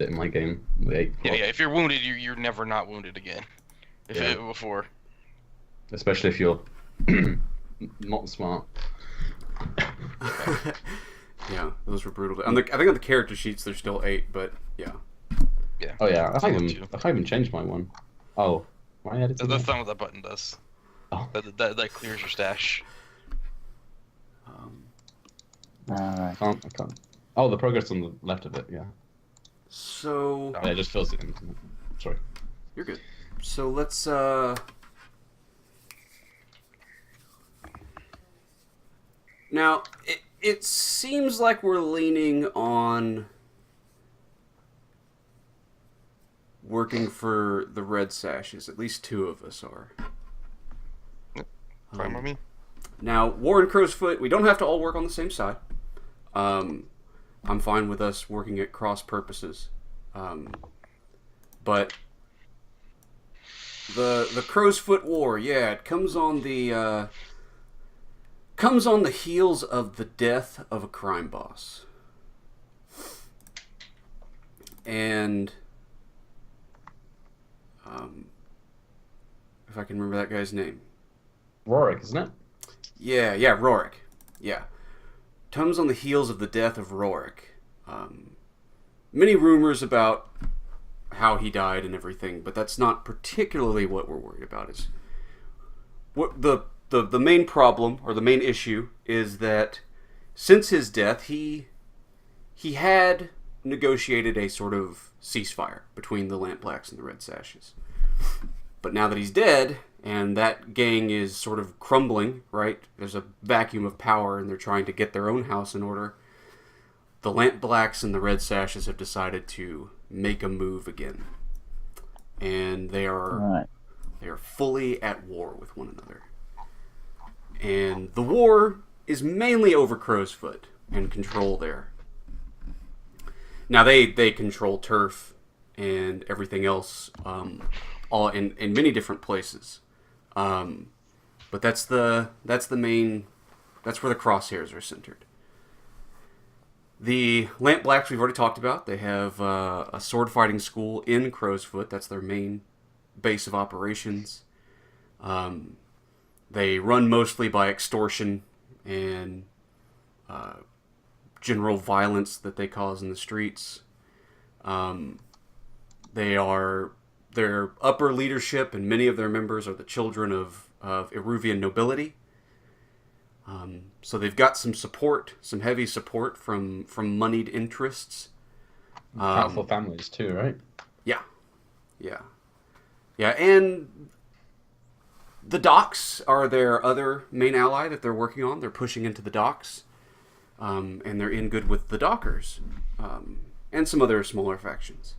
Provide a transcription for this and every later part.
in my game. Wait, Yeah, yeah. If you're wounded, you're never not wounded again. Before. Especially if you're not smart. Yeah, those were brutal. I think on the character sheets there's still 8, but yeah. Yeah. Oh yeah, I Some can't of even two. I can't even change my one. Oh, am I editing? That's that? not what that button does. Oh. That clears your stash. Alright. I can't. Oh, the progress on the left of it. Yeah. So Yeah, it just fills it in. Sorry. you're good. So let's now it seems like we're leaning on working for the Red Sashes. At least 2 of us are. Fine by me. Now, War and Crowsfoot, we don't have to all work on the same side. I'm fine with us working at cross purposes. But the Crowsfoot War, yeah, it comes on the heels of the death of a crime boss. And if I can remember that guy's name. Roric, isn't it? Yeah, Roric. Yeah. Comes on the heels of the death of Roric. Many rumors about how he died and everything, but that's not particularly what we're worried about. Is what the main problem or the main issue is that since his death, he had negotiated a sort of ceasefire between the Lampblacks and the Red Sashes. But now that he's dead, and that gang is sort of crumbling, right? There's a vacuum of power, and they're trying to get their own house in order. The Lampblacks and the Red Sashes have decided to make a move again. And they are fully at war with one another. And the war is mainly over Crowsfoot and control there. Now they control turf and everything else, all in many different places. But that's the main. That's where the crosshairs are centered. The Lampblacks we've already talked about. They have a sword fighting school in Crowsfoot. That's their main base of operations. They run mostly by extortion and general violence that they cause in the streets. Their upper leadership and many of their members are the children of Eruvian nobility. So they've got some support, some heavy support from moneyed interests. Powerful families too, right? Yeah, and the docks are their other main ally that they're working on. They're pushing into the docks, and they're in good with the dockers, and some other smaller factions.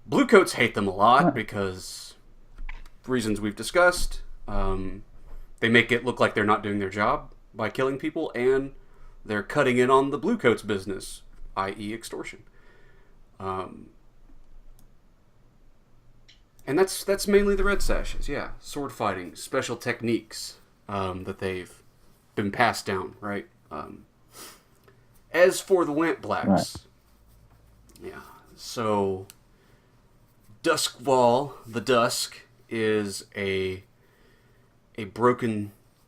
Bluecoats hate them a lot because reasons we've discussed. They make it look like they're not doing their job by killing people, and they're cutting in on the Bluecoats business, i.e. extortion. And that's mainly the Red Sashes, yeah. Sword fighting, special techniques that they've been passed down, right? As for the Lampblacks, yeah, so Duskwall, the Dusk, is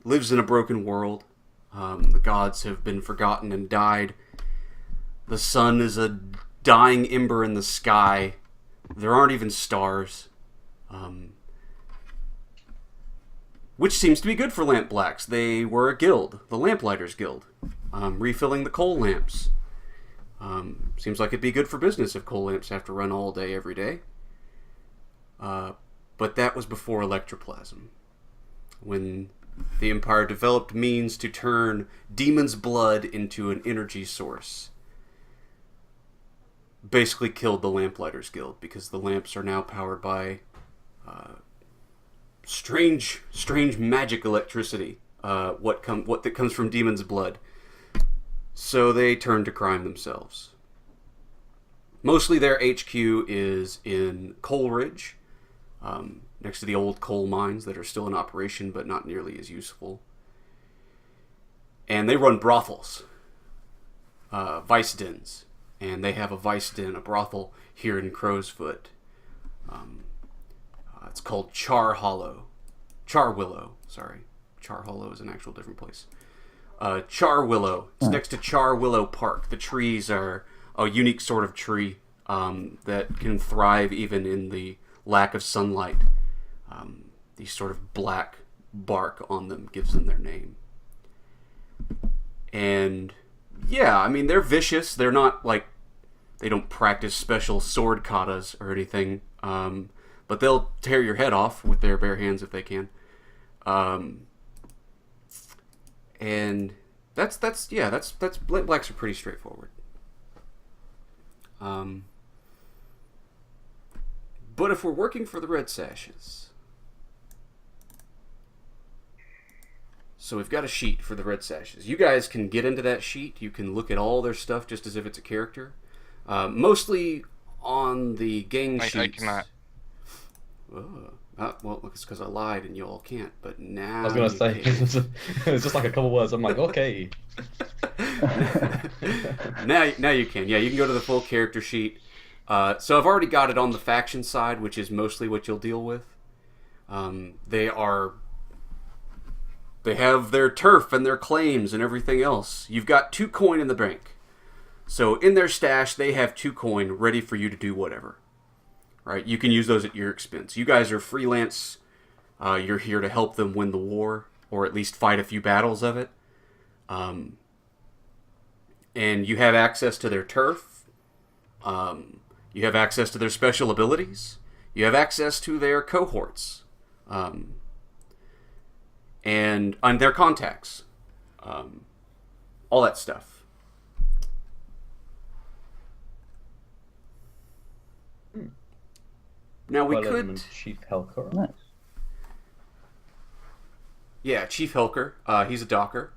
lives in a broken world. The gods have been forgotten and died. The sun is a dying ember in the sky. There aren't even stars. Which seems to be good for Lampblacks. They were a guild, the Lamplighters Guild, refilling the coal lamps. Seems like it'd be good for business if coal lamps have to run all day, every day. But that was before electroplasm, when the Empire developed means to turn demon's blood into an energy source. Basically killed the Lamplighters Guild, because the lamps are now powered by strange magic electricity. What that comes from demon's blood. So they turned to crime themselves. Mostly their HQ is in Coleridge, next to the old coal mines that are still in operation but not nearly as useful. And they run brothels, vice dens, and they have a vice den, a brothel here in Crowsfoot. It's called Char Willow. Sorry, Char Hollow is an actual different place. Char Willow. It's next to Char Willow Park. The trees are a unique sort of tree that can thrive even in the lack of sunlight. These sort of black bark on them gives them their name. And yeah, I mean, they're vicious. They're not like, they don't practice special sword katas or anything. But they'll tear your head off with their bare hands if they can. And that's Lampblacks are pretty straightforward. But if we're working for the Red Sashes, so we've got a sheet for the Red Sashes. You guys can get into that sheet. You can look at all their stuff just as if it's a character. Mostly on the gang sheets. I cannot. Well, it's because I lied and you all can't, but now I was gonna say it's just like a couple words. I'm like, okay. now you can. Yeah, you can go to the full character sheet. So I've already got it on the faction side, which is mostly what you'll deal with. They have their turf and their claims and everything else. You've got 2 coin in the bank. So in their stash, they have 2 coin ready for you to do whatever. Right? You can use those at your expense. You guys are freelance. You're here to help them win the war, or at least fight a few battles of it. And you have access to their turf. You have access to their special abilities. You have access to their cohorts. And their contacts. All that stuff. Now we could... Chief Helker. Nice. Yeah, Chief Helker. He's a docker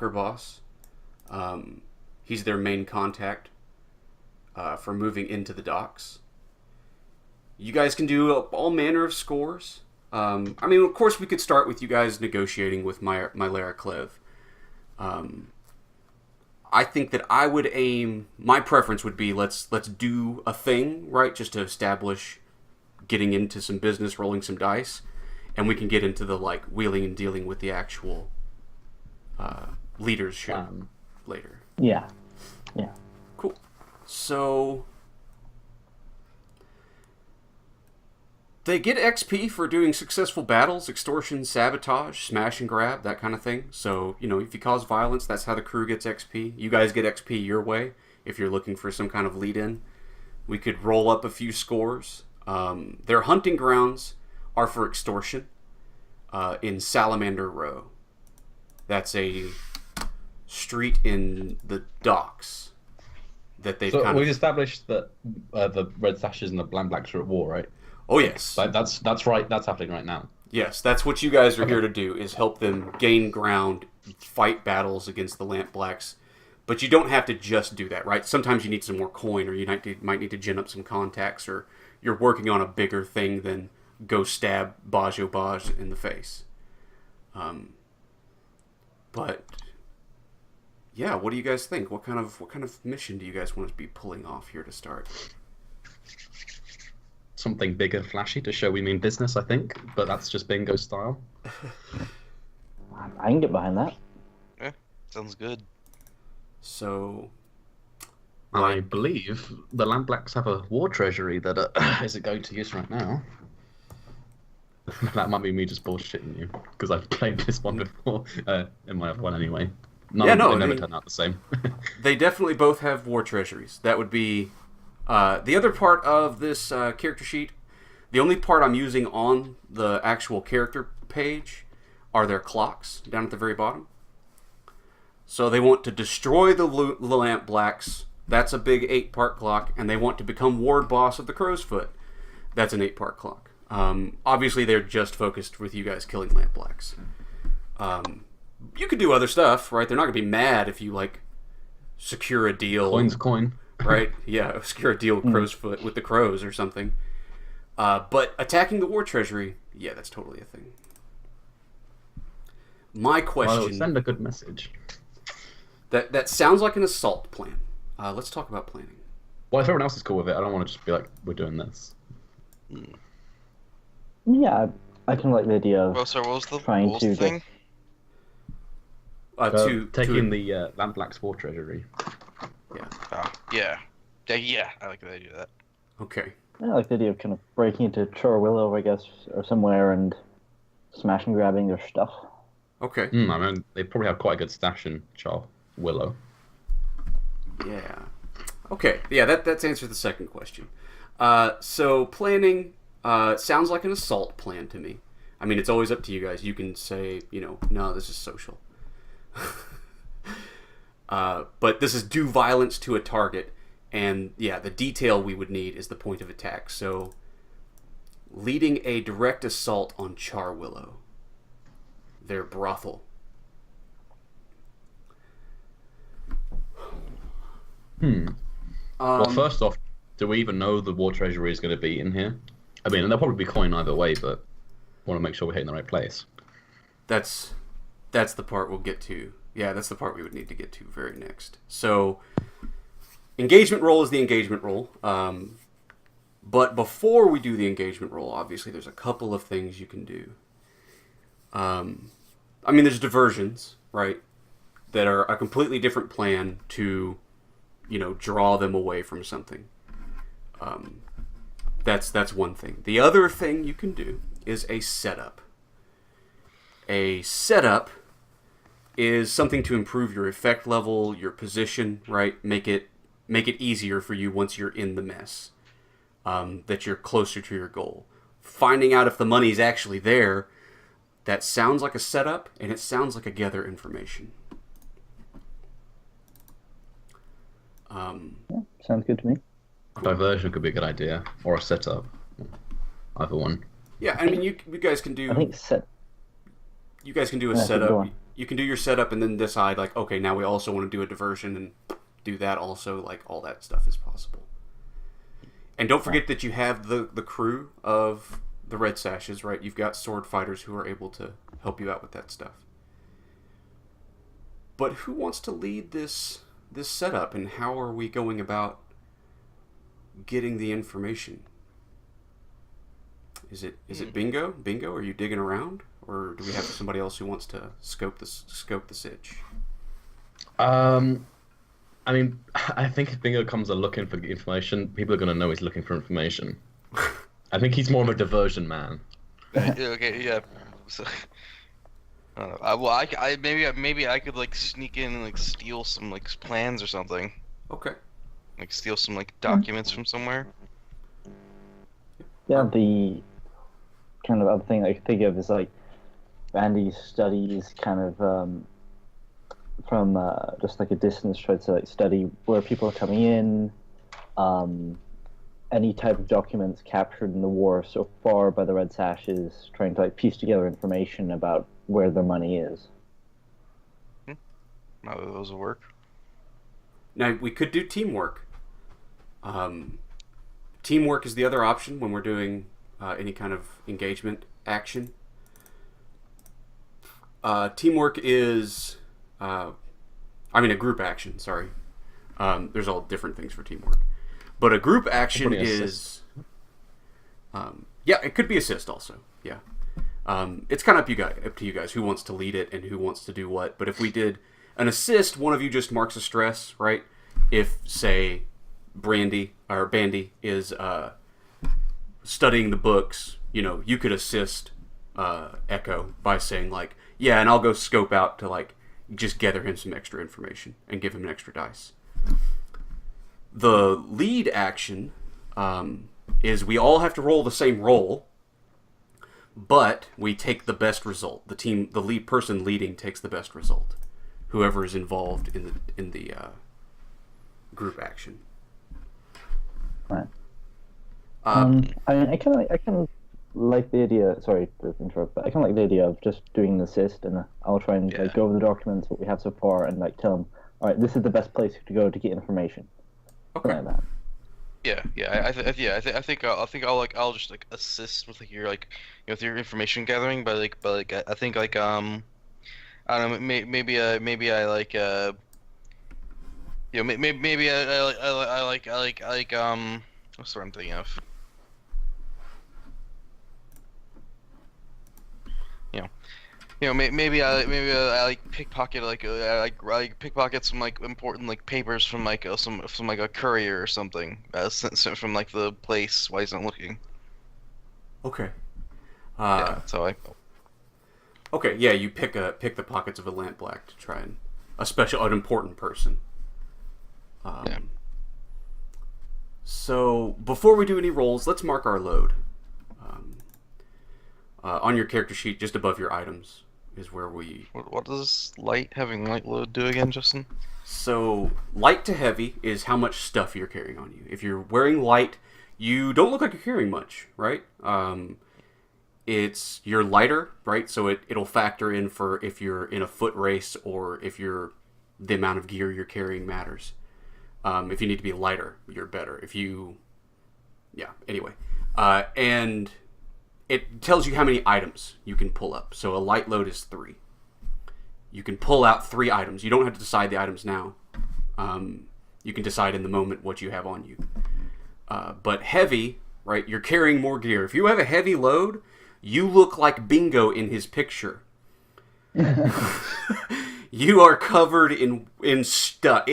boss. He's their main contact for moving into the docks. You guys can do all manner of scores. I mean, of course, we could start with you guys negotiating with my Lara Clev. I think that I would aim... My preference would be let's do a thing, right? Just to establish getting into some business, rolling some dice, and we can get into the like wheeling and dealing with the actual leadership later. Yeah. Cool. So they get XP for doing successful battles, extortion, sabotage, smash and grab, that kind of thing. So, if you cause violence, that's how the crew gets XP. You guys get XP your way if you're looking for some kind of lead-in. We could roll up a few scores. Their hunting grounds are for extortion in Salamander Row. That's a street in the docks that they've we've established that the Red Sashes and the Lampblacks are at war, right? Oh, yes. That's right. That's happening right now. Yes, that's what you guys are here to do, is help them gain ground, fight battles against the Lampblacks. But you don't have to just do that, right? Sometimes you need some more coin, or you might need to gin up some contacts, or you're working on a bigger thing than go stab Bajo Baj in the face. But yeah, what do you guys think? What kind of mission do you guys want to be pulling off here to start? Something big and flashy to show we mean business, I think. But that's just bingo style. I can get behind that. Yeah, sounds good. So I believe the Lampblacks have a war treasury that isn't going to use right now. That might be me just bullshitting you, because I've played this one before, in my other one anyway. They never turn out the same. They definitely both have war treasuries. That would be the other part of this character sheet. The only part I'm using on the actual character page are their clocks down at the very bottom. So they want to destroy the Lampblacks. That's a big 8-part clock, and they want to become ward boss of the Crowsfoot. That's an 8-part clock. Obviously, they're just focused with you guys killing Lampblacks. You could do other stuff, right? They're not going to be mad if you, like, secure a deal. Coin's coin. Right? Yeah, secure a deal with Crowsfoot, with the Crows or something. But attacking the war treasury, yeah, that's totally a thing. My question... Well, send a good message. That sounds like an assault plan. Let's talk about planning. Well, if everyone else is cool with it, I don't want to just be like, we're doing this. Yeah, I can like the idea of Well, so what was the trying to thing? Taking the Lampblacks War Treasury. Yeah. Oh, yeah. Yeah, I like the idea of that. Okay. I like the idea of kind of breaking into Chorwillow, I guess, or somewhere and smash and grabbing their stuff. Okay. I mean, they probably have quite a good stash in Willow. Yeah. Okay. Yeah, that's answered the second question. So planning sounds like an assault plan to me. I mean, it's always up to you guys. You can say, no, this is social. But this is do violence to a target. And yeah, the detail we would need is the point of attack. So, leading a direct assault on Charwillow, their brothel. Well, first off, do we even know the War Treasury is going to be in here? I mean, there'll probably be coin either way, but want to make sure we're hitting the right place. That's the part we'll get to. Yeah, that's the part we would need to get to very next. So, engagement roll is the engagement roll. But before we do the engagement roll, obviously there's a couple of things you can do. I mean, there's diversions, right? That are a completely different plan to, draw them away from something. That's one thing. The other thing you can do is a setup. A setup is something to improve your effect level, your position, right? Make it easier for you once you're in the mess. That you're closer to your goal. Finding out if the money's actually there, that sounds like a setup, and it sounds like a gather information. Yeah, sounds good to me. Diversion could be a good idea, or a setup. Either one. Yeah, I mean, you guys can do. I think You guys can do a go setup. on. You can do your setup and then decide, like, okay, now we also want to do a diversion and do that also. Like, all that stuff is possible. And don't forget that you have the crew of the Red Sashes, right? You've got sword fighters who are able to help you out with that stuff. But who wants to lead this setup, and how are we going about getting the information? Is it Bingo? Bingo, are you digging around? Or do we have somebody else who wants to scope the sitch? I mean, I think if Bingo comes looking for information, people are going to know he's looking for information. I think he's more of a diversion man. Okay, yeah. So, I don't know. Well, I maybe I could like sneak in and like steal some like plans or something. Okay. Like steal some like documents from somewhere. Yeah, the kind of other thing I could think of is like Bandy studies kind of from just like a distance, tries to like study where people are coming in, any type of documents captured in the war so far by the Red Sashes, trying to like piece together information about where their money is. Now those will work. Now, we could do teamwork. Teamwork is the other option when we're doing any kind of engagement action. Teamwork is... a group action, sorry. There's all different things for teamwork. But a group action is... it could be assist also, yeah. It's kind of up to you guys who wants to lead it and who wants to do what. But if we did an assist, one of you just marks a stress, right? If, say, Bandy is studying the books, you could assist Echo by saying, like, yeah, and I'll go scope out to, like, just gather him some extra information and give him an extra dice. The lead action is we all have to roll the same roll, but we take the best result. The lead person leading takes the best result. Whoever is involved in the group action. Right. I mean, I kind of like the idea. Sorry to interrupt, but I kind of like the idea of just doing an assist, and I'll try and like go over the documents what we have so far, and like tell them, all right, this is the best place to go to get information. Okay. Like that. I think I'll just like assist with like your with your information gathering, but I think I don't know, maybe I like You know, maybe I like what's the word I'm thinking of? Maybe I like pickpocket I like pickpocket some like important like papers from like some like a courier or something sent from like the place while he's not looking. Okay. Yeah, that's how I. Okay, yeah, you pick the pockets of a lampblack to try and an important person. Yeah. So before we do any rolls, let's mark our load. On your character sheet, just above your items, is where we. What does having light load do again, Justin? So light to heavy is how much stuff you're carrying on you. If you're wearing light, you don't look like you're carrying much, right? You're lighter, right? So it'll factor in for if you're in a foot race or if the amount of gear you're carrying matters. If you need to be lighter, you're better. Anyway. And it tells you how many items you can pull up. So a light load is 3. You can pull out 3 items. You don't have to decide the items now. You can decide in the moment what you have on you. But heavy, right? You're carrying more gear. If you have a heavy load, you look like Bingo in his picture. You are covered in stuff.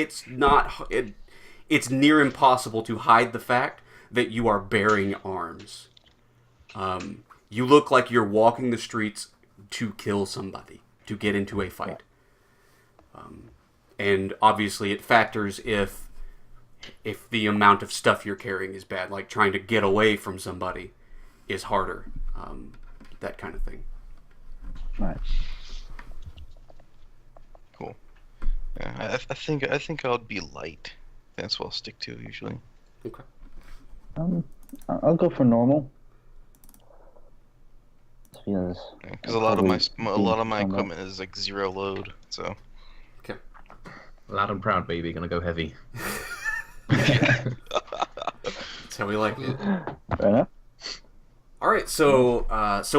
It's near impossible to hide the fact that you are bearing arms. You look like you're walking the streets to kill somebody, to get into a fight. And obviously it factors if the amount of stuff you're carrying is bad, like trying to get away from somebody is harder. That kind of thing. Right. Cool. Yeah, I think I'll be light. That's what I'll stick to usually. Okay. I'll go for normal. Because a lot of my equipment is like 0 load, so. Okay. Loud and proud, baby. Gonna go heavy. That's how we like it. Fair enough. All right, so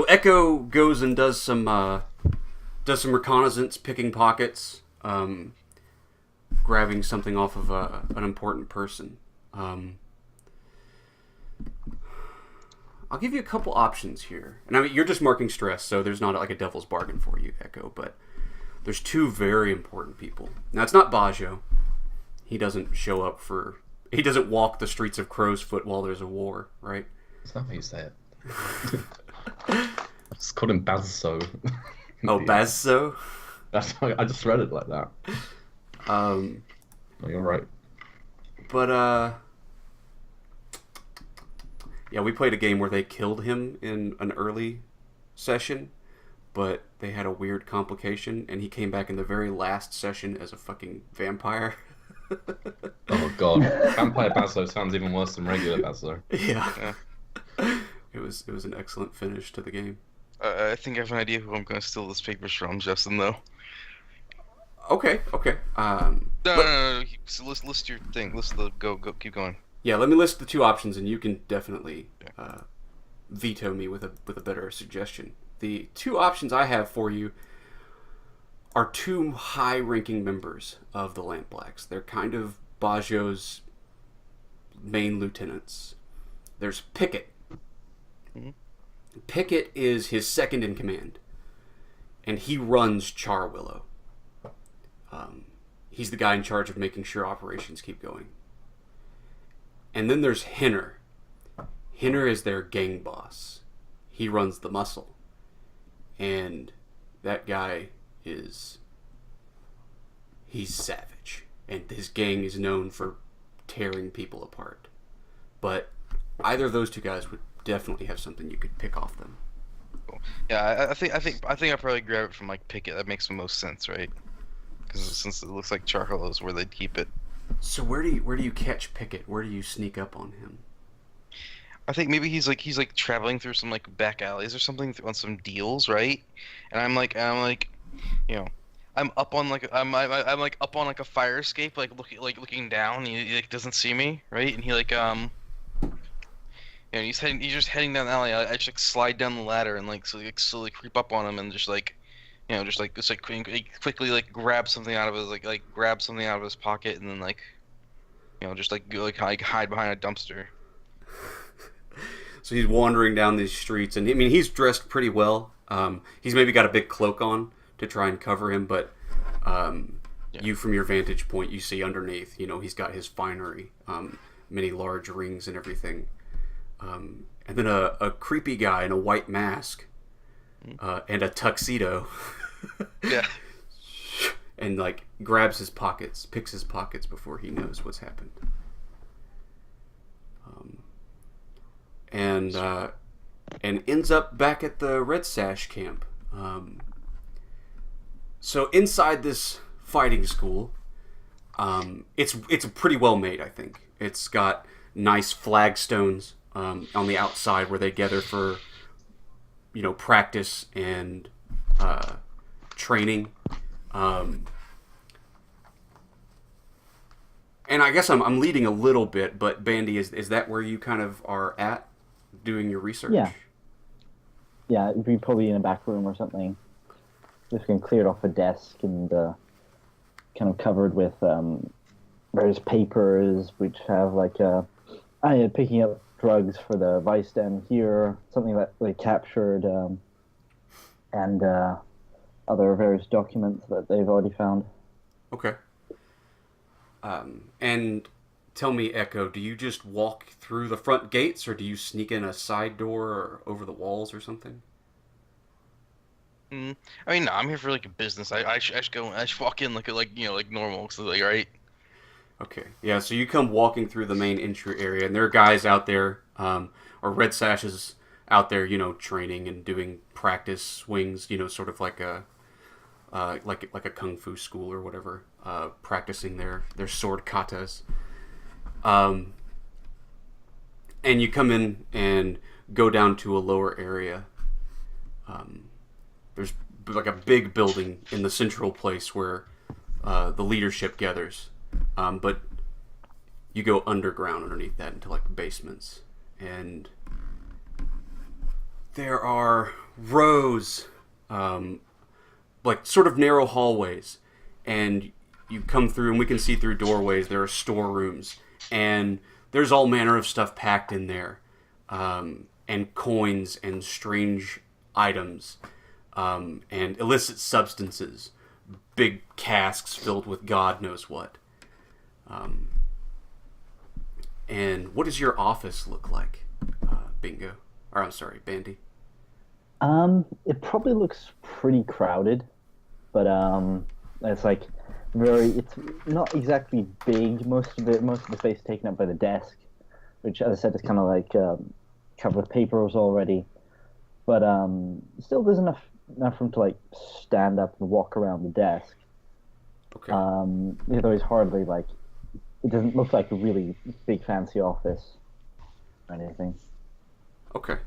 Echo goes and does some reconnaissance, picking pockets, grabbing something off of an important person. I'll give you a couple options here, and I mean you're just marking stress, so there's not like a devil's bargain for you, Echo. But there's 2 very important people. Now it's not Bajo. He doesn't show up he doesn't walk the streets of Crowsfoot while there's a war, right? That's not how you say it. I just called him Bazzo. Oh, Bazzo? That's how I just read it like that. No, you're right. But yeah, we played a game where they killed him in an early session, but they had a weird complication, and he came back in the very last session as a fucking vampire. Oh god, Vampire Bazzo sounds even worse than regular Bazzo. Yeah. It was an excellent finish to the game. I think I have an idea who I'm going to steal this papers from, Justin. Though. Okay. No. List your thing. Go. Keep going. Yeah, let me list the 2 options, and you can definitely veto me with a better suggestion. The 2 options I have for you are 2 high-ranking members of the Lampblacks. They're kind of Bajo's main lieutenants. There's Pickett. Mm-hmm. Pickett is his second in command, and he runs Charwillow. He's the guy in charge of making sure operations keep going. And then there's Henner. Henner is their gang boss. He runs the muscle. And that guy he's savage. And his gang is known for tearing people apart. But either of those 2 guys would definitely have something you could pick off them. Cool. Yeah, I think I'd probably grab it from like Pickett. That makes the most sense, right? Because since it looks like Charhollow's where they'd keep it. So where do you catch Pickett? Where do you sneak up on him? I think maybe he's like traveling through some like back alleys or something on some deals, right? And I'm like, you know, I'm up on like I'm like up on like a fire escape, like looking down. And he like doesn't see me, right? And he like he's just heading down the alley. I just like slide down the ladder and like slowly creep up on him and just like just like quickly like grab something out of his grab something out of his pocket and then just like go like hide behind a dumpster. So he's wandering down these streets, and I mean he's dressed pretty well. He's maybe got a big cloak on to try and cover him, but you from your vantage point, you see underneath. He's got his finery, many large rings and everything, and then a creepy guy in a white mask and a tuxedo. Yeah. And like grabs his pockets, picks his pockets before he knows what's happened. And ends up back at the Red Sash camp. So inside this fighting school, it's pretty well made, I think. It's got nice flagstones on the outside where they gather for practice and training. And I guess I'm leading a little bit, but Bandy, is that where you kind of are at doing your research? Yeah, it'd be probably in a back room or something. Just can clear it off a desk and kind of covered with various papers which have picking up drugs for the vice den here, something that they captured, and other various documents that they've already found. Okay. And tell me, Echo, do you just walk through the front gates, or do you sneak in a side door or over the walls or something? I mean, no, I'm here for like a business. I should walk in like normal, so right. Okay, yeah. So you come walking through the main entry area, and there are guys out there, or Red Sashes out there, training and doing practice swings. Sort of like a like a kung fu school or whatever, practicing their sword katas. And you come in and go down to a lower area. There's like a big building in the central place where the leadership gathers. But you go underground underneath that into like basements. And there are rows, like sort of narrow hallways. And you come through, and we can see through doorways. There are storerooms. And there's all manner of stuff packed in there. And coins and strange items. And illicit substances. Big casks filled with God knows what. And what does your office look like, Bingo? Or I'm sorry, Bandy. It probably looks pretty crowded, but it's like it's not exactly big. Most of the space is taken up by the desk, which, as I said, is kind of like covered with papers already. But still, there's enough room to like stand up and walk around the desk. Okay. Though it's hardly like, it doesn't look like a really big fancy office or anything. Okay.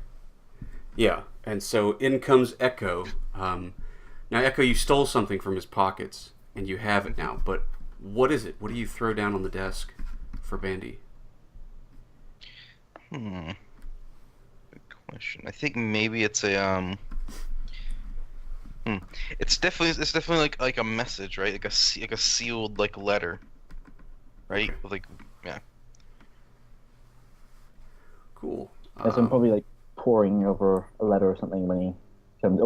Yeah, and so in comes Echo. Now, Echo, you stole something from his pockets, and you have it now, but what is it? What do you throw down on the desk for Bandy? Good question. I think maybe it's a It's definitely like a message, right? Like a sealed like letter, right? Okay. Like, yeah. Cool. So I'm probably like poring over a letter or something when he comes.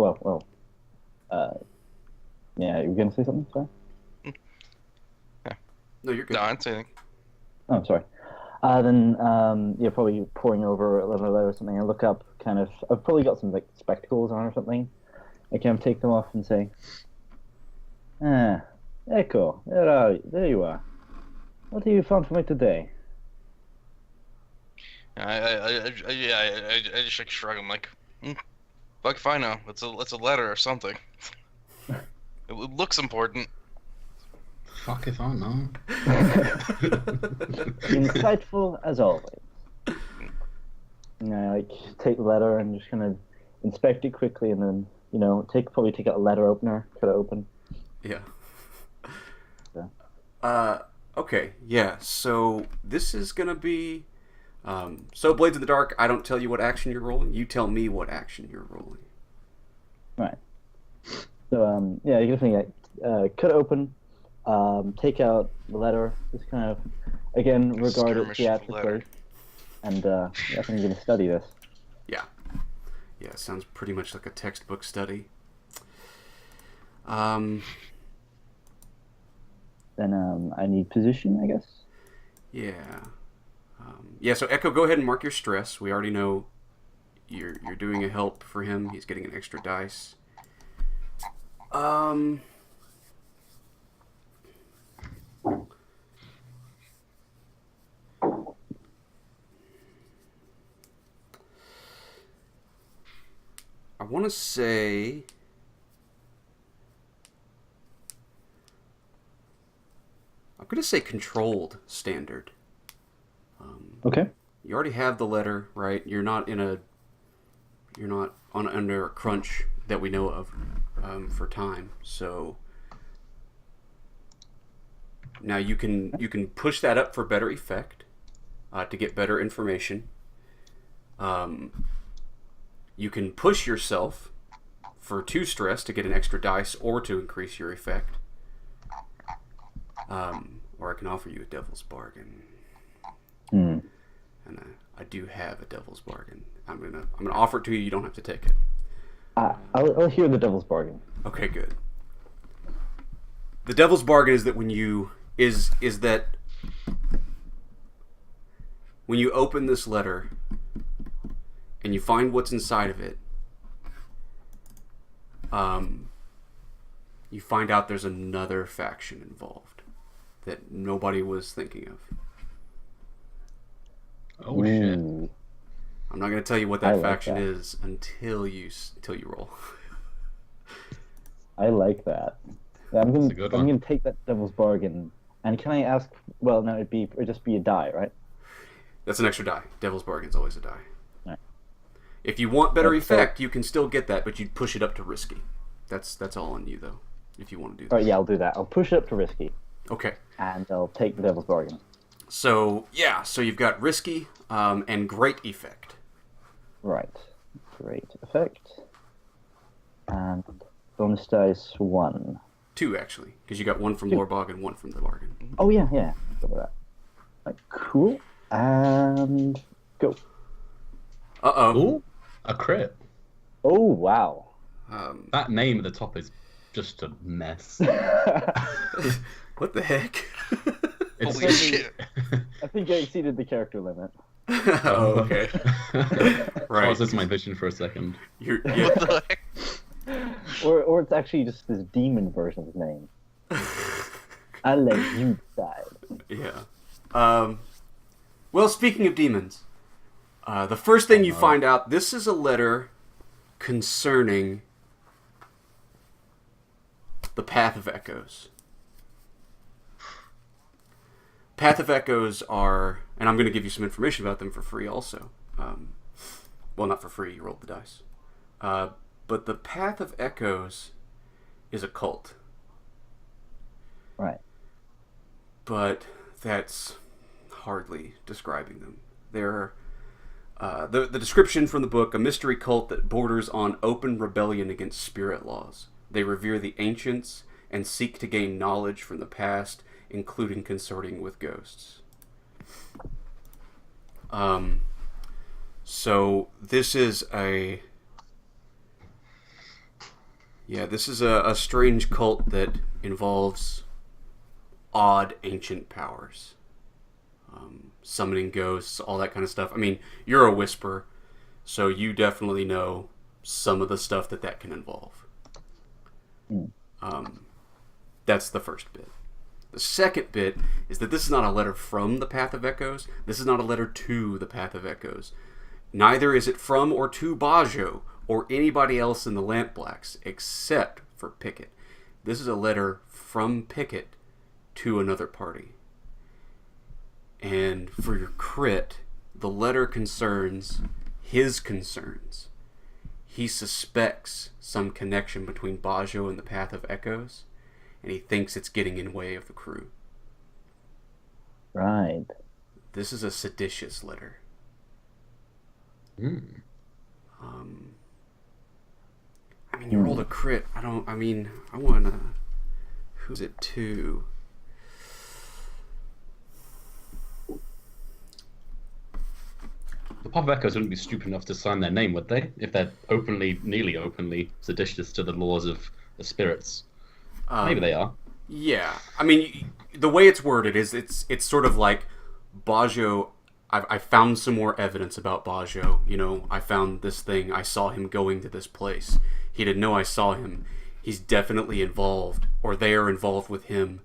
Yeah, you were gonna say something, sorry? Yeah. No, you're good. No, I'm saying. Oh, I'm sorry. Then probably poring over a letter or something. I look up, kind of. I've probably got some like spectacles on or something. I kind of take them off and say, Echo, there you are. What have you found for me today? I just like shrug. I'm like, fuck if I know. It's a letter or something. It looks important. Fuck if I know. Insightful as always. And I like take the letter and just kind of inspect it quickly, and then probably take out a letter opener, cut it open. Yeah. Okay. Yeah. So this is gonna be. So Blades of the Dark. I don't tell you what action you're rolling. You tell me what action you're rolling. Right. So yeah, you definitely cut it open, take out the letter, just kind of again regard it Skirmish the theatrically, letter. and yeah, I think I'm gonna study this. Yeah. Yeah, it sounds pretty much like a textbook study. Um, Then I need position, I guess. yeah. Yeah, so Echo, go ahead and mark your stress. We already know you're doing a help for him. He's getting an extra dice. Um, I want to say... I'm going to say controlled standard. Okay. You already have the letter, right? You're not under a crunch that we know of for time. So now you can push that up for better effect to get better information. You can push yourself for 2 stress to get an extra dice or to increase your effect. Or I can offer you a devil's bargain. Hmm. And I do have a devil's bargain. I'm gonna offer it to you. You don't have to take it. I'll hear the devil's bargain. Okay, good. The devil's bargain is that when you open this letter and you find what's inside of it, you find out there's another faction involved that nobody was thinking of. Oh shit! Ooh, I'm not going to tell you what I that like faction that. is until you roll. I like that. Yeah, That's a good I'm one. gonna take that devil's bargain. And can I ask? Well, no, it'd just be a die, right? That's an extra die. Devil's bargain's always a die. Right. If you want better That's effect, you can still get that, but you'd push it up to risky. That's all on you though. If you want to do that. All right, yeah, I'll do that. I'll push it up to risky, Okay. and I'll take the devil's bargain. So yeah, so you've got risky and great effect. Right. Great effect. And bonus dice 1. 2 actually, because you got 1 from 2. Lorbog and 1 from the bargain. Oh yeah, yeah. Go with that. Right, cool. And go. Ooh, a crit. Oh wow. That name at the top is just a mess. What the heck? It's Holy shit! I think I exceeded the character limit. Oh, okay. Right. Pauses my vision for a second. Yeah. What the heck? Or it's actually just this demon version of his name. I'll let you decide. Yeah. Well, speaking of demons, the first thing you find out, this is a letter concerning the Path of Echoes. Path of Echoes are, and I'm going to give you some information about them for free also. Well, not for free, you rolled the dice. But the Path of Echoes is a cult. Right. But that's hardly describing them. They're the description from the book: a mystery cult that borders on open rebellion against spirit laws. They revere the ancients and seek to gain knowledge from the past, including consorting with ghosts. So this is a strange cult that involves odd ancient powers. Summoning ghosts, all that kind of stuff. I mean, you're a whisperer, so you definitely know some of the stuff that can involve. That's the first bit. The second bit is that this is not a letter from the Path of Echoes. This is not a letter to the Path of Echoes. Neither is it from or to Bajo or anybody else in the Lampblacks except for Pickett. This is a letter from Pickett to another party. And for your crit, the letter concerns his concerns. He suspects some connection between Bajo and the Path of Echoes, and he thinks it's getting in the way of the crew. Right. This is a seditious letter. mean, you rolled a crit. I want to... Who's it to? The Pop of Echoes wouldn't be stupid enough to sign their name, would they? If they're nearly openly seditious to the laws of the spirits. Maybe they are. Yeah. I mean, the way it's worded is it's sort of like Bajo... I found some more evidence about Bajo. You know, I found this thing. I saw him going to this place. He didn't know I saw him. He's definitely involved, or they are involved with him,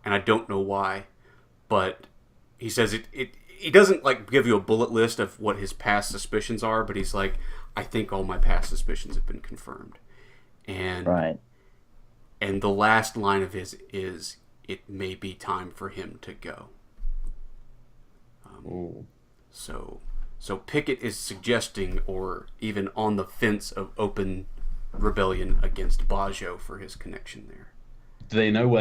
and I don't know why. But he says he doesn't like give you a bullet list of what his past suspicions are, but he's like, I think all my past suspicions have been confirmed. And Right. And the last line of his is, it may be time for him to go. So Pickett is suggesting, or even on the fence of open rebellion against Bajo for his connection there. Do we know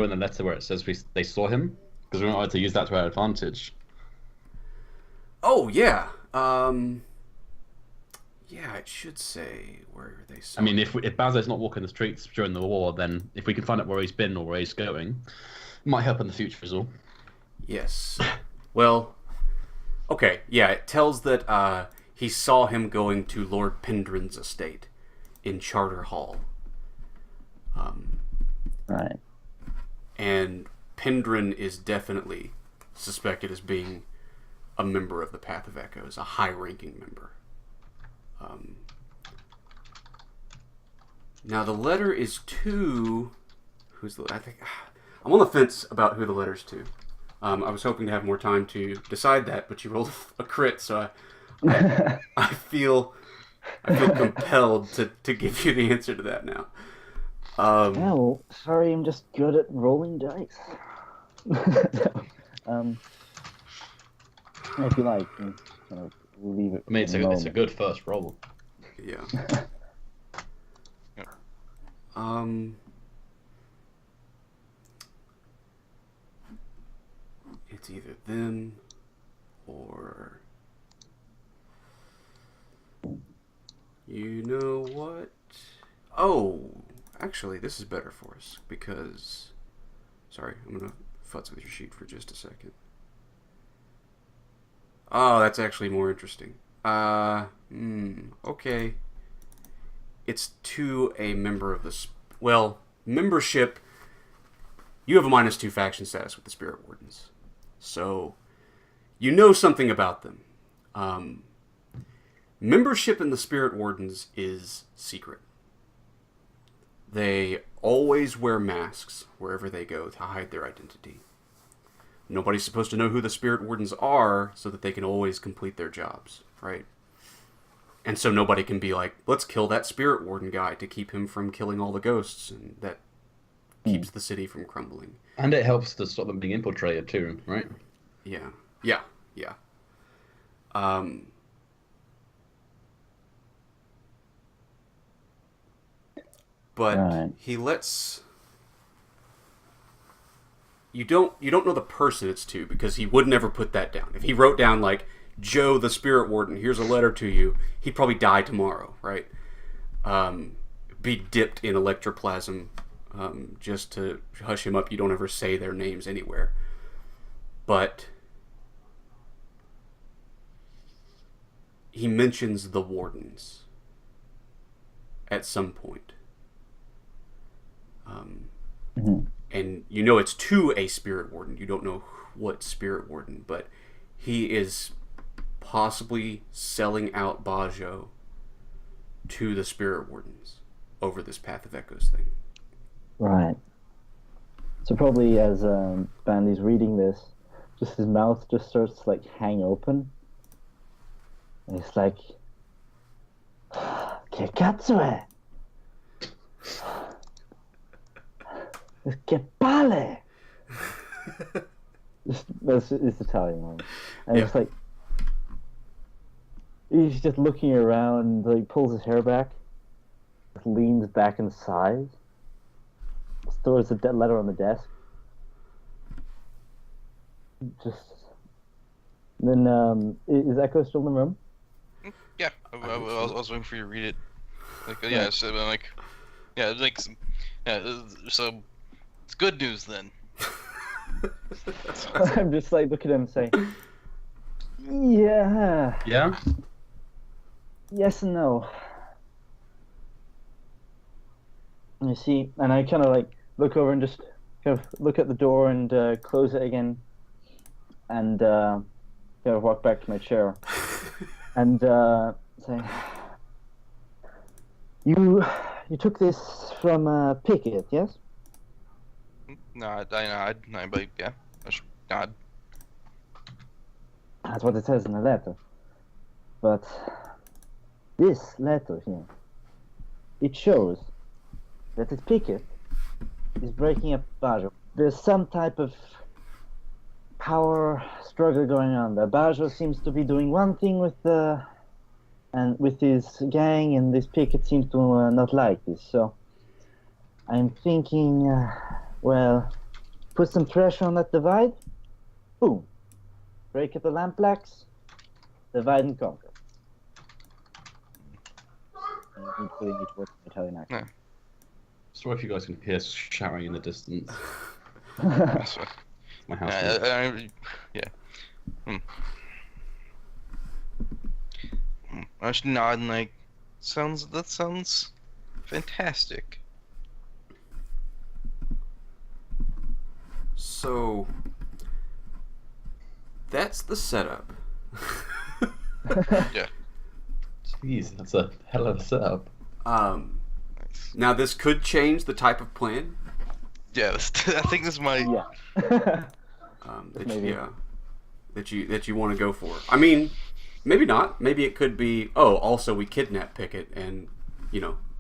in the letter where it says they saw him? Because we're not allowed to use that to our advantage. Oh, yeah. Yeah, it should say where they saw him. If Bazo's not walking the streets during the war, then if we can find out where he's been or where he's going, it might help in the future as well. Yes. Well, okay, yeah, it tells that he saw him going to Lord Pendrin's estate in Charter Hall. Right. And Pendrin is definitely suspected as being a member of the Path of Echoes, a high-ranking member. Now the letter is to... I'm on the fence about who the letter's to. I was hoping to have more time to decide that, but you rolled a crit, so I feel compelled to give you the answer to that now. Well, sorry, I'm just good at rolling dice. If you like, you can kind of leave it. It's a good first roll. Yeah. It's either them or... You know what? Oh, actually, this is better for us because... Sorry, I'm going to futz with your sheet for just a second. Oh, that's actually more interesting. Okay. It's to a member of the... membership... You have a -2 faction status with the Spirit Wardens. So, you know something about them. Membership in the Spirit Wardens is secret. They always wear masks wherever they go to hide their identity. Nobody's supposed to know who the Spirit Wardens are so that they can always complete their jobs, right? And so nobody can be like, let's kill that Spirit Warden guy to keep him from killing all the ghosts, and that keeps the city from crumbling. And it helps to stop them being infiltrated too, right? Yeah. But Right. he lets... You don't know the person it's to, because he would never put that down. If he wrote down, like, Joe the Spirit Warden, here's a letter to you, he'd probably die tomorrow, right? Be dipped in electroplasm just to hush him up. You don't ever say their names anywhere. But he mentions the Wardens at some point. And you know it's to a Spirit Warden. You don't know what Spirit Warden, but he is possibly selling out Bajo to the Spirit Wardens over this Path of Echoes thing. Right. So probably as Bandy's reading this, just his mouth just starts to, like, hang open. And he's like, "Che cazzo è? Che palle!" That's it's Italian one. And it's like, he's just looking around, like, pulls his hair back, leans back and sighs, throws the letter on the desk. Then is Echo still in the room? Yeah, I was waiting for you to read it. Like, yeah, so like, yeah, like, yeah. So it's good news then. I'm just like look at him and say, yeah, Yeah? yes and no. You see, and I kind of like look over and just kind of look at the door and close it again, and kind of walk back to my chair and say, "You took this from Pickett, yes?" Nod, I nod, but yeah, nod. That's what it says in the letter. But this letter here, it shows that this Pickett is breaking up Bajo. There's some type of power struggle going on there. Bajo seems to be doing one thing with his gang, and this Pickett seems to not like this. So I'm thinking, well, put some pressure on that divide. Boom, break up the Lampblacks, divide and conquer. Including it with Italian accent. Yeah. Sorry if you guys can hear shouting in the distance. That's right. My house. Yeah. I was nodding like, that sounds fantastic. So that's the setup. Yeah. Jeez, that's a hell of a setup. Nice. Now this could change the type of plan. Yeah, I think this might. Yeah. That you want to go for. I mean, maybe not. Maybe it could be. Oh, also we kidnap Pickett and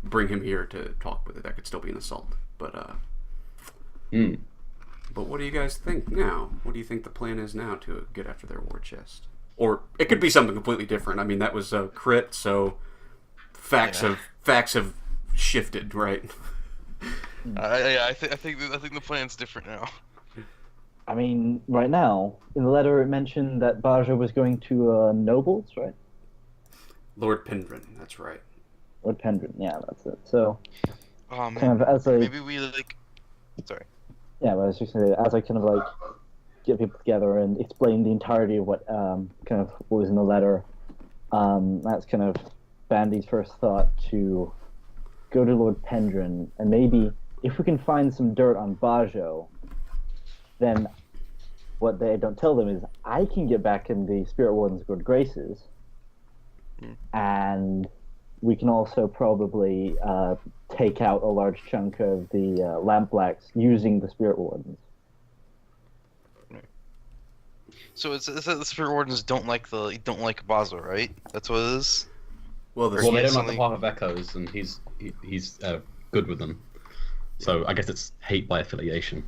bring him here to talk with it. That could still be an assault. But But what do you guys think now? What do you think the plan is now to get after their war chest? Or it could be something completely different. I mean, that was a crit, so facts have shifted, right? I think the plan's different now. I mean, right now, in the letter it mentioned that Baja was going to nobles, right? Lord Pendrin, that's right. Lord Pendrin, yeah, that's it. So, Oh man, kind of as I... maybe we Sorry. Yeah, but I was just going to say, as I kind of like get people together and explain the entirety of what what was in the letter, that's kind of Bandy's first thought to go to Lord Pendrin, and maybe if we can find some dirt on Bajo, then what they don't tell them is I can get back in the Spirit Warden's good graces, and we can also probably take out a large chunk of the Lampblacks using the Spirit Wardens. So it's that the Spirit Wardens don't like Bazo, right? That's what it is. Well, Well, they don't like the Path of Echoes, and he's good with them. So I guess it's hate by affiliation.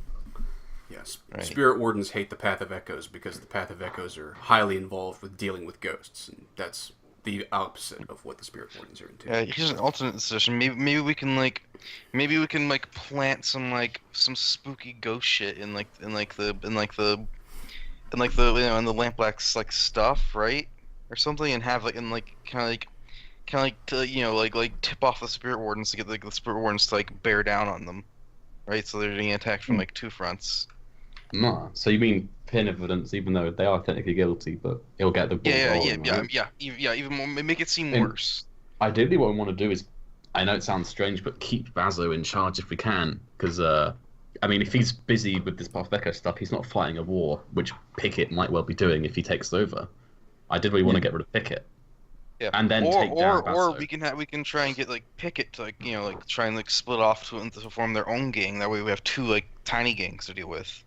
Yes, Right. Spirit Wardens hate the Path of Echoes because the Path of Echoes are highly involved with dealing with ghosts, and that's the opposite of what the Spirit Wardens are into. Yeah, here's an alternate suggestion. Maybe we can plant some spooky ghost shit in the Lampblacks stuff, right? Or something, and have tip off the Spirit Wardens to get the Spirit Wardens to bear down on them, right? So they're getting attacked from two fronts. Nah. So you mean pin evidence, even though they are technically guilty, but it'll get the ball rolling, right? Even more, make it seem And worse. Ideally, what we want to do is, I know it sounds strange, but keep Bazo in charge if we can, because I mean, if he's busy with this Path of Echo stuff, he's not fighting a war, which Pickett might well be doing if he takes over. Ideally, we want to get rid of Pickett. Yeah, And then take down or Basso. we can try and get Pickett to try and split off to form their own gang. That way we have two tiny gangs to deal with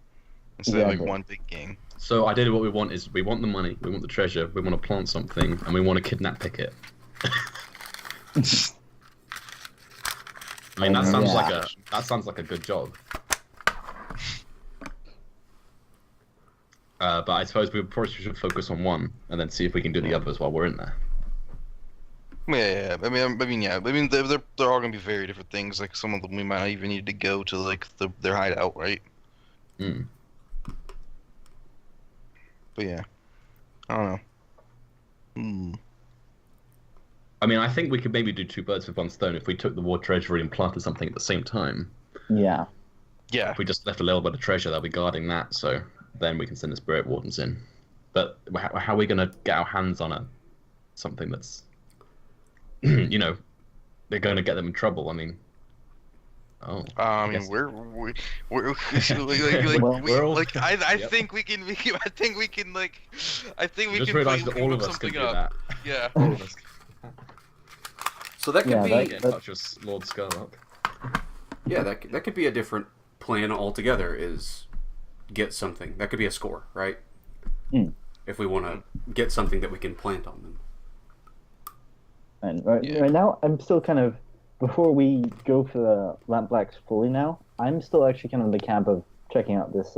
instead of one big gang. So ideally, what we want is we want the money, we want the treasure, we want to plant something, and we want to kidnap Pickett. I mean, that sounds like a good job. But I suppose we probably should focus on one and then see if we can do the others while we're in there. Yeah. I mean, they're all gonna be very different things. Like some of them we might not even need to go to their hideout, right? Mm. But yeah, I don't know. I mean, I think we could maybe do two birds with one stone if we took the war treasury and planted something at the same time. Yeah. Yeah. If we just left a little bit of treasure, they'll be guarding that, so then we can send the spirit wardens in. But how are we going to get our hands on something that's, you know, they're going to get them in trouble? I mean, I think we can just realised that all of us can do that. Yeah. All of us. So that could be Get in touch with Lord Scarlock. Yeah, that could be a different plan altogether. Is get something that could be a score, right? If we want to get something that we can plant on them. And right now, I'm still kind of, before we go for the Lampblacks fully now, I'm still actually kind of in the camp of checking out this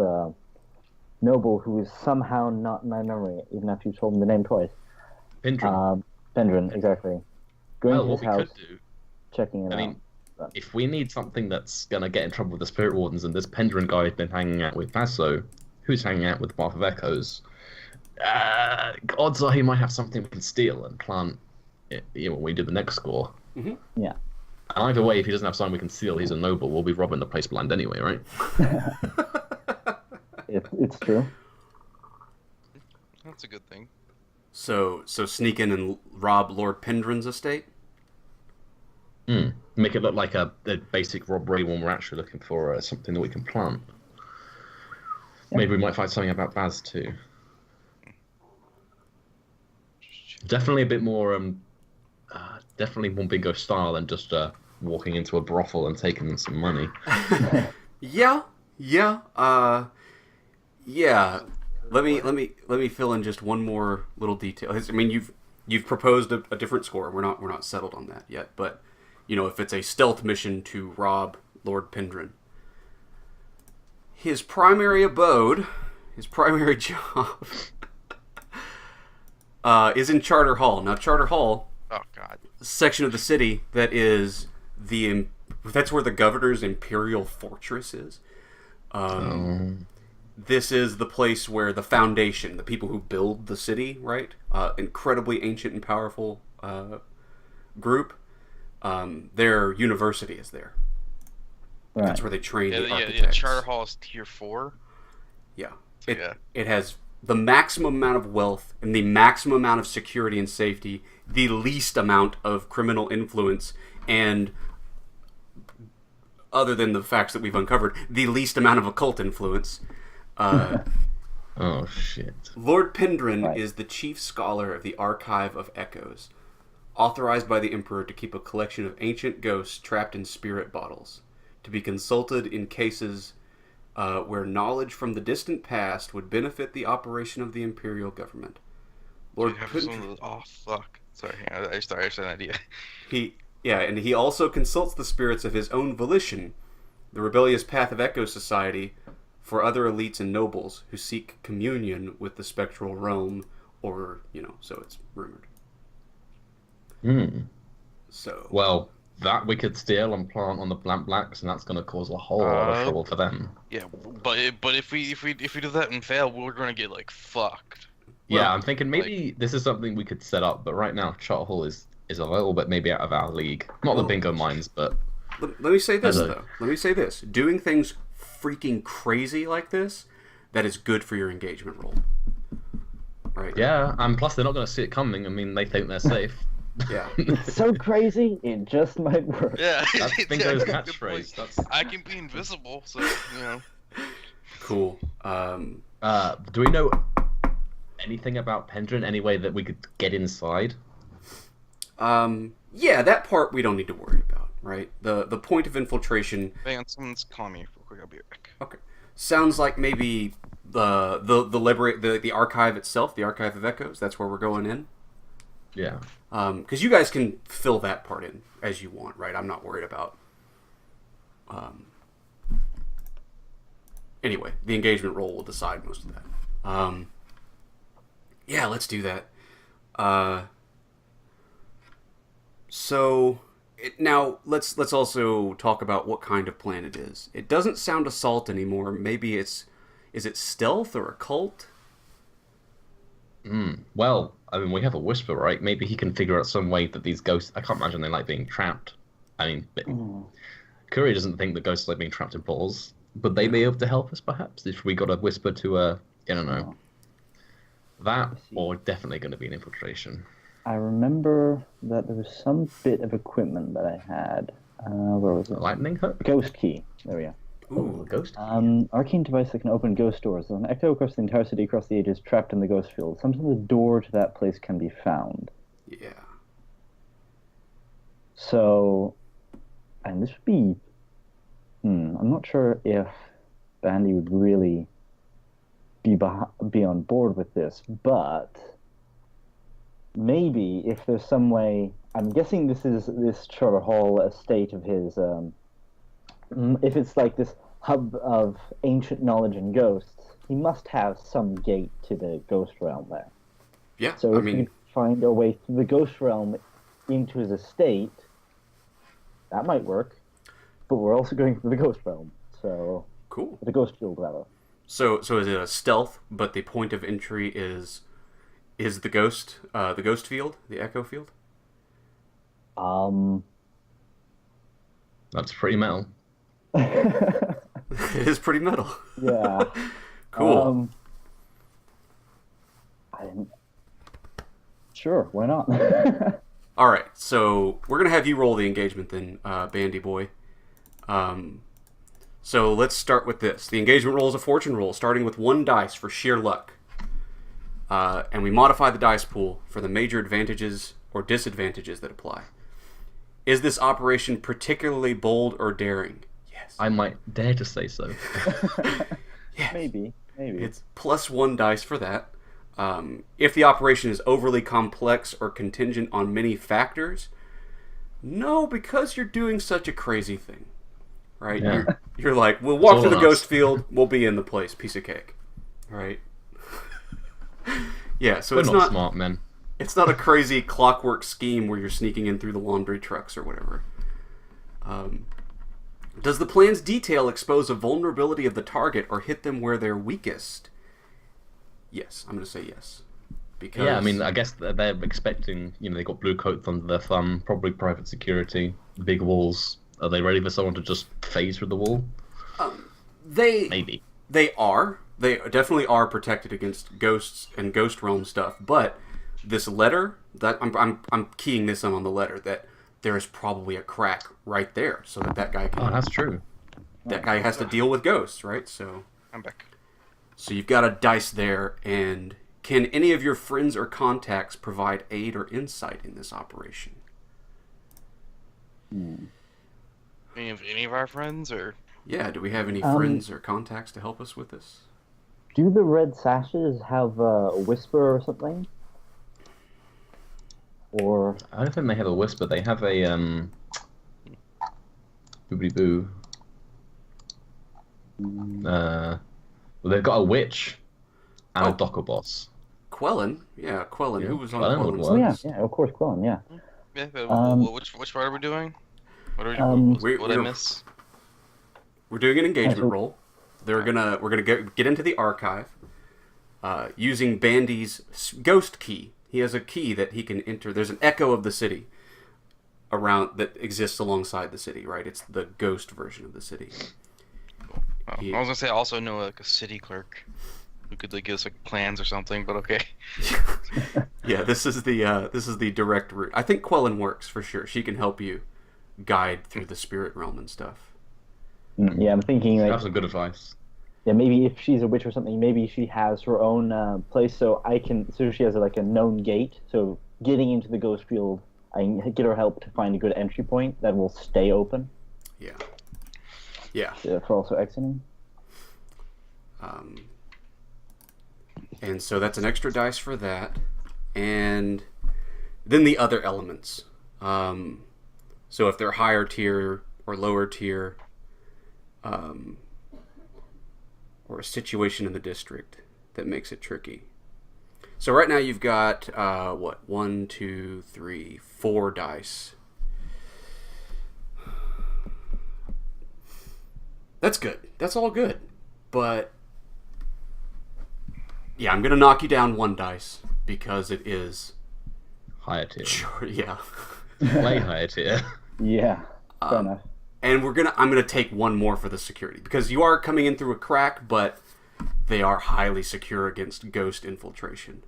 noble who is somehow not in my memory, even after you told me the name twice. Pindron. Pendrin, exactly. Going to his house, checking it out. I mean, if we need something that's going to get in trouble with the Spirit Wardens, and this Pendrin guy has been hanging out with Vaso, who's hanging out with the Path of Echoes, odds are he might have something we can steal and plant when we do the next score. Mm-hmm. Yeah. And either way, if he doesn't have something we can steal, he's a noble. We'll be robbing the place blind anyway, right? It's true. That's a good thing. So sneak in and rob Lord Pendrin's estate? Make it look like a basic robbery when we're actually looking for something that we can plant. Yeah. Maybe we might find something about Baz too. Definitely a bit more, definitely more bingo style than just walking into a brothel and taking some money. Yeah. Let me fill in just one more little detail. I mean, you've proposed a different score. We're not settled on that yet. But if it's a stealth mission to rob Lord Pendrin, his primary abode, his primary job, is in Charter Hall. Now, Charter Hall, oh god, section of the city that is that's where the governor's imperial fortress is. This is the place where the foundation, the people who build the city, right? Incredibly ancient and powerful group. Their university is there. Right. That's where they train the architects. Yeah, Charter Hall is tier 4. Yeah. It has the maximum amount of wealth and the maximum amount of security and safety, the least amount of criminal influence, and other than the facts that we've uncovered, the least amount of occult influence. Oh shit. Lord Pendrin is the chief scholar of the Archive of Echoes, authorized by the Emperor to keep a collection of ancient ghosts trapped in spirit bottles, to be consulted in cases where knowledge from the distant past would benefit the operation of the imperial government. Lord Pendrin... Oh fuck! Sorry, I started an idea. And he also consults the spirits of his own volition, the rebellious Path of Echo Society, for other elites and nobles who seek communion with the spectral realm, or, so it's rumored. So. Well, that we could steal and plant on the Lampblacks, and that's going to cause a whole lot of trouble for them. Yeah, but if we do that and fail, we're going to get, fucked. Yeah, I'm thinking maybe this is something we could set up, but right now, Charter Hall is a little bit maybe out of our league. Not the bingo mines, but... Let me say this, though. Let me say this. Doing things freaking crazy like this, that is good for your engagement roll. Right? Yeah, and plus they're not going to see it coming. I mean, they think they're safe. Yeah. It's so crazy, it just might work. Yeah. That's Bingo's catchphrase. I can be invisible, so, Cool. Do we know anything about Pendrin? Any way that we could get inside? Yeah, that part we don't need to worry about, right? The point of infiltration... Hang on, someone's calling me real quick, I'll be right back. Okay. Sounds like maybe the archive itself, the Archive of Echoes, that's where we're going in. Yeah. Because you guys can fill that part in as you want, right? I'm not worried about... Anyway, the engagement roll will decide most of that. Yeah, let's do that. Now let's also talk about what kind of plan it is. It doesn't sound assault anymore. Maybe is it stealth or occult? Well, I mean, we have a whisper, right? Maybe he can figure out some way that these ghosts. I can't imagine they like being trapped. I mean, Curry doesn't think that ghosts like being trapped in balls, but they may be able to help us, perhaps, if we got a whisper to I don't know. That, or definitely going to be an infiltration. I remember that there was some bit of equipment that I had. Where was it? Lightning hook? Ghost key. There we go. Ooh, a ghost. Arcane device that can open ghost doors. There's an echo across the entire city across the ages trapped in the ghost field. Sometimes the door to that place can be found. Yeah. So, and this would be... I'm not sure if Bandy would really be on board with this, but maybe if there's some way... I'm guessing this is this Charter Hall estate of his... if it's like this hub of ancient knowledge and ghosts, he must have some gate to the ghost realm there. Yeah, So if we could find a way through the ghost realm into his estate, that might work. But we're also going through the ghost realm, so... Cool. The ghost field, rather. So is it a stealth, but the point of entry is the ghost field, the echo field? That's pretty metal. It is pretty metal. Yeah. Cool. Sure, why not? All right, so we're gonna have you roll the engagement then, Bandy Boy. So let's start with this. The engagement roll is a fortune roll, starting with 1 dice for sheer luck, and we modify the dice pool for the major advantages or disadvantages that apply. Is this operation particularly bold or daring? Yes. I might dare to say so. Yes. Maybe. It's plus 1 dice for that. If the operation is overly complex or contingent on many factors, no, because you're doing such a crazy thing, right? Yeah. You're like, we'll walk through the ghost field, we'll be in the place, piece of cake, right? Yeah, so We're it's not smart men. It's not a crazy clockwork scheme where you're sneaking in through the laundry trucks or whatever. Does the plan's detail expose a vulnerability of the target or hit them where they're weakest? Yes, I'm going to say yes. Because... Yeah, I mean, I guess they're expecting, they got blue coats under their thumb, probably private security, big walls. Are they ready for someone to just phase through the wall? Maybe. They are. They definitely are protected against ghosts and ghost realm stuff, but this letter, that I'm keying this on the letter, that there is probably a crack right there, so that guy can... Oh, that's true. That guy has to deal with ghosts, right? So I'm back. So you've got a dice there, and can any of your friends or contacts provide aid or insight in this operation? Any of our friends, or... Yeah, do we have any friends or contacts to help us with this? Do the Red Sashes have a whisper or something? Or... I don't think they have a whisper. They have a, boobity-boo. Well, they've got a witch and a docker boss. Quellen? Yeah, Quellen. Yeah, Who was on Quellen would Quellen's work. list? Yeah, of course, Quillen, yeah. Yeah, but which part are we doing? What I miss? We're doing an engagement roll. We're gonna get into the archive using Bandy's ghost key. He has a key that he can enter. There's an echo of the city around that exists alongside the city, right? It's the ghost version of the city. Oh, I was gonna say I also know like a city clerk who could give us plans or something, but okay. Yeah, this is the direct route. I think Quellen works for sure. She can help you guide through the spirit realm and stuff. Yeah, I'm thinking That's some good advice. Yeah, maybe if she's a witch or something, maybe she has her own place, so she has a known gate. So getting into the ghost field, I can get her help to find a good entry point that will stay open. Yeah. For also exiting. And so that's an extra dice for that, and then the other elements. So if they're higher tier or lower tier, or a situation in the district that makes it tricky. So right now you've got 1, 2, 3, 4 dice. That's good. That's all good. But yeah, I'm gonna knock you down 1 dice because it is Higher tier. sure, yeah. Way higher tier. Yeah, fair enough. And I'm gonna take one more for the security because you are coming in through a crack, but they are highly secure against ghost infiltration.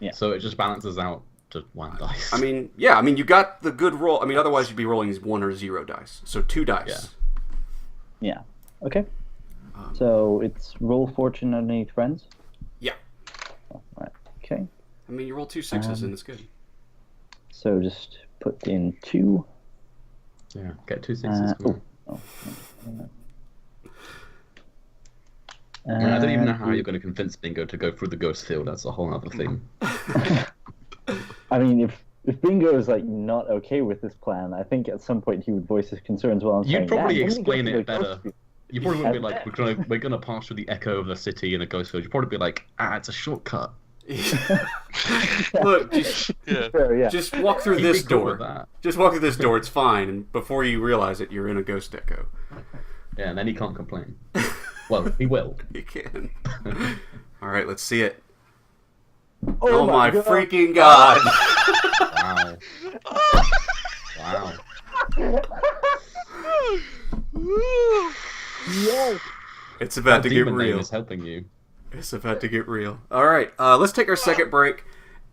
Yeah. So it just balances out to 1 dice. I mean, yeah. I mean, you got the good roll. I mean, otherwise you'd be rolling 1 or 0 dice. So 2 dice. Yeah. Okay. So it's roll fortune underneath friends. Yeah. Right. Okay. I mean, you roll 2 6s and it's good. So just put in 2. Yeah, get 2 6s. Come on. I don't even know how you're going to convince Bingo to go through the ghost field. That's a whole other thing. I mean, if Bingo is like not okay with this plan, I think at some point he would voice his concerns while I'm saying, You'd probably "Yeah, explain I'm gonna it go to the better. ghost field." You probably wouldn't be like, we're gonna pass through the echo of the city in a ghost field. You'd probably be like, it's a shortcut. Look, just, Fair, yeah. just walk through He'd this be cool door. with that. Just walk through this door. It's fine. And before you realize it, you're in a ghost echo. Yeah, and then he can't complain. Well, he will. You can. All right, let's see it. Oh my God. freaking god! Wow. Wow. Yes. It's about to get Demon name real. is helping you. It's about to get real. All right, let's take our second break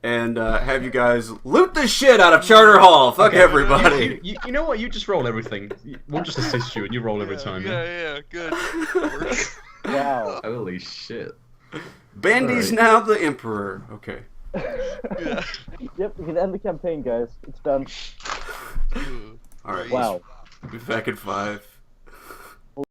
and have you guys loot the shit out of Charter Hall. Fuck everybody. You know what? You just roll everything. We'll just assist you, and you roll every time. Yeah, good. Wow. Holy shit. Bandy's now the emperor. Okay. Yeah. Yep, we can end the campaign, guys. It's done. All right. Wow. We'll be back in 5.